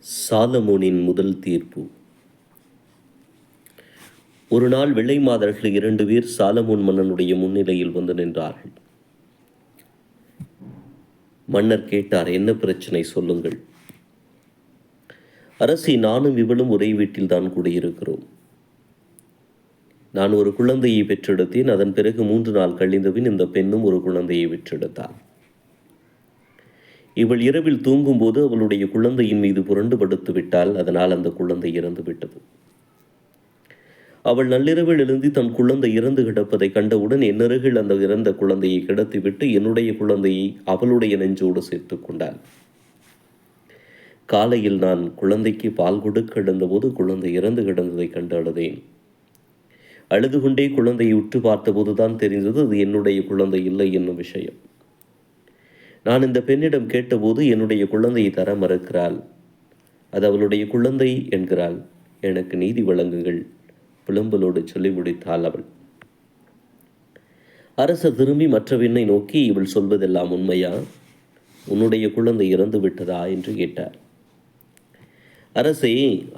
சாலமோனின் முதல் தீர்ப்பு. ஒரு நாள் வெள்ளை மாதர்கள் 2 பேர் சாலமோன் மன்னனுடைய முன்னிலையில் வந்து நின்றார்கள். மன்னர் கேட்டார், என்ன பிரச்சனை, சொல்லுங்கள். அரசி, நானும் இவளும் ஒரே வீட்டில் தான் குடியிருக்கிறோம். நான் ஒரு குழந்தையை பெற்றெடுத்தேன். அதன் பிறகு 3 நாள் கழிந்தபின் இந்த பெண்ணும் ஒரு குழந்தையை பெற்றெடுத்தாள். இவள் இரவில் தூங்கும்போது அவளுடைய குழந்தையின் மீது புரண்டு படுத்து விட்டால், அதனால் அந்த குழந்தை இறந்து விட்டது. அவள் நள்ளிரவில் எழுந்து தன் குழந்தை இறந்து கிடப்பதை கண்டவுடன் என்னருகில் அந்த இறந்த குழந்தையை கிடத்திவிட்டு என்னுடைய குழந்தையை அவளுடைய நெஞ்சோடு சேர்த்து கொண்டாள். காலையில் நான் குழந்தைக்கு பால் கொடுக்க எழுந்தபோது குழந்தை இறந்து கிடந்ததை கண்டு அழுதேன். அழுது கொண்டே குழந்தையை உற்று பார்த்தபோதுதான் தெரிந்தது அது என்னுடைய குழந்தை இல்லை என்னும் விஷயம். நான் இந்த பெண்ணிடம் கேட்டபோது என்னுடைய குழந்தையை தர மறுக்கிறாள். அது அவளுடைய குழந்தை என்கிறாள். எனக்கு நீதி வழங்குங்கள், புலம்பலோடு சொல்லி முடித்தாள் அவள். அரசர் திரும்பி மற்ற பெண்ணை நோக்கி, இவள் சொல்வதெல்லாம் உண்மையா? உன்னுடைய குழந்தை இறந்து விட்டதா என்று கேட்டார். அரசே,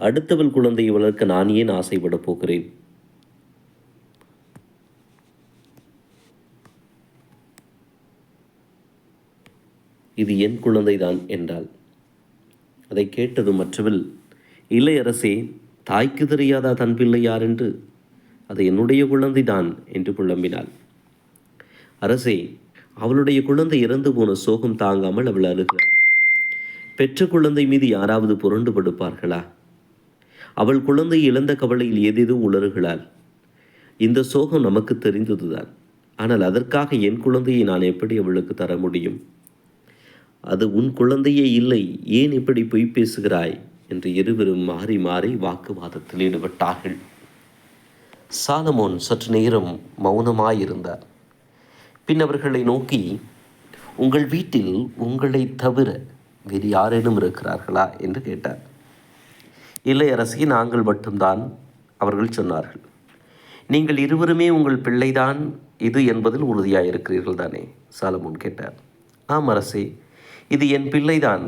அடுத்தவள் குழந்தையை வளர்க்க நான் ஏன் ஆசைப்பட போகிறேன்? இது என் குழந்தைதான் என்றாள். அதை கேட்டதும் மற்றவள், இல்லை அரசே, தாய்க்கு தெரியாதா தன் பிள்ளை யார் என்று? அது என்னுடைய குழந்தைதான் என்று புலம்பினாள். அரசே, அவளுடைய குழந்தை இறந்து போன சோகம் தாங்காமல் அவள் அழுகிறாள். பெற்ற குழந்தை மீது யாராவது புரண்டு படுப்பார்களா? அவள் குழந்தை இழந்த கவலையில் ஏதேதோ உளறுகிறாள். இந்த சோகம் நமக்கு தெரிந்ததுதான். ஆனால் அதற்காக என் குழந்தையை நான் எப்படி அவளுக்கு தர முடியும்? அது உன் குழந்தையே இல்லை, ஏன் இப்படி பொய் பேசுகிறாய் என்று இருவரும் மாறி மாறி வாக்குவாதத்தில் ஈடுபட்டார்கள். சாலமோன் சற்று நேரம் மௌனமாயிருந்தார். பின் அவர்களை நோக்கி, உங்கள் வீட்டில் உங்களை தவிர வேறு யாரேனும் இருக்கிறார்களா என்று கேட்டார். இல்லை அரசி, நாங்கள் மட்டும்தான், அவர்கள் சொன்னார்கள். நீங்கள் இருவருமே உங்கள் பிள்ளைதான் இது என்பதில் உறுதியாயிருக்கிறீர்கள் தானே? சாலமோன் கேட்டார். ஆம் அரசே, இது என் பிள்ளைதான்,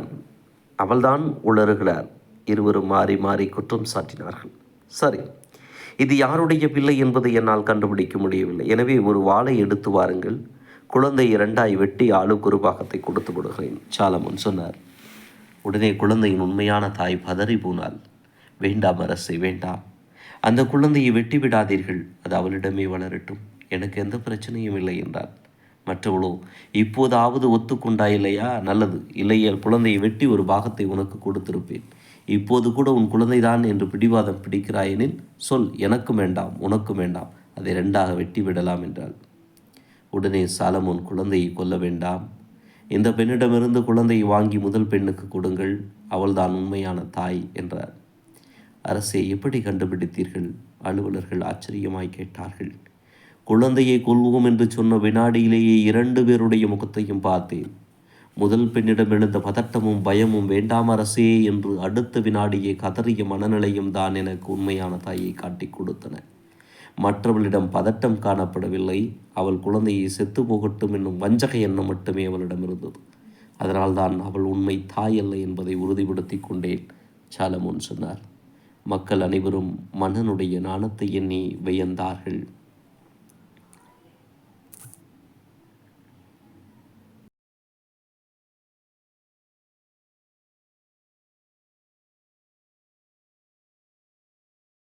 அவள்தான் உளறுகிறார். இருவரும் மாறி மாறி குற்றம் சாட்டினார்கள். சரி, இது யாருடைய பிள்ளை என்பதை என்னால் கண்டுபிடிக்க முடியவில்லை. எனவே ஒரு வாளை எடுத்து வாருங்கள், குழந்தை 2ஆய் வெட்டி ஆளுக்கு ஒரு பாகத்தை கொடுத்து விடுகிறேன், சாலமோன் சொன்னார். உடனே குழந்தையின் உண்மையான தாய் பதறி போனாள். வேண்டாம் அரசே, வேண்டாம். அந்த குழந்தையை வெட்டி விடாதீர்கள், அது அவளிடமே வளரட்டும், எனக்கு எந்த பிரச்சனையும் இல்லை என்றாள். மற்றவளோ, இப்போதாவது ஒத்துக்கொண்டாய் இல்லையா? நல்லது, இல்லையால் குழந்தையை வெட்டி ஒரு பாகத்தை உனக்கு கொடுத்திருப்பேன். இப்போது கூட உன் குழந்தைதான் என்று பிடிவாதம் பிடிக்கிறாயெனில் சொல், எனக்கும் வேண்டாம் உனக்கும் வேண்டாம், அதை 2ஆக வெட்டி விடலாம் என்றாள். உடனே சாலமோன், குழந்தையை கொல்ல வேண்டாம், இந்த பெண்ணிடமிருந்து குழந்தையை வாங்கி முதல் பெண்ணுக்கு கொடுங்கள், அவள்தான் உண்மையான தாய் என்றார். அரசே, எப்படி கண்டுபிடித்தீர்கள்? அலுவலர்கள் ஆச்சரியமாய் கேட்டார்கள். குழந்தையை கொல்வோம் என்று சொன்ன வினாடியிலேயே 2 பேருடைய முகத்தையும் பார்த்தேன். முதல் பெண்ணிடம் எழுந்த பதட்டமும் பயமும் வேண்டாம் அரசே என்று அடுத்த வினாடியே கதறிய மனநிலையும் தான் எனக்கு உண்மையான தாயை காட்டி கொடுத்தன. மற்றவளிடம் பதட்டம் காணப்படவில்லை. அவள் குழந்தையை செத்து போகட்டும் என்னும் வஞ்சக எண்ணம் மட்டுமே அவளிடம் இருந்தது. அதனால்தான் அவள் உண்மை தாய் அல்ல என்பதை உறுதிப்படுத்தி கொண்டேன், சாலமோன் சொன்னார். மக்கள் அனைவரும் மன்னனுடைய நாணத்தை எண்ணி வியந்தார்கள்.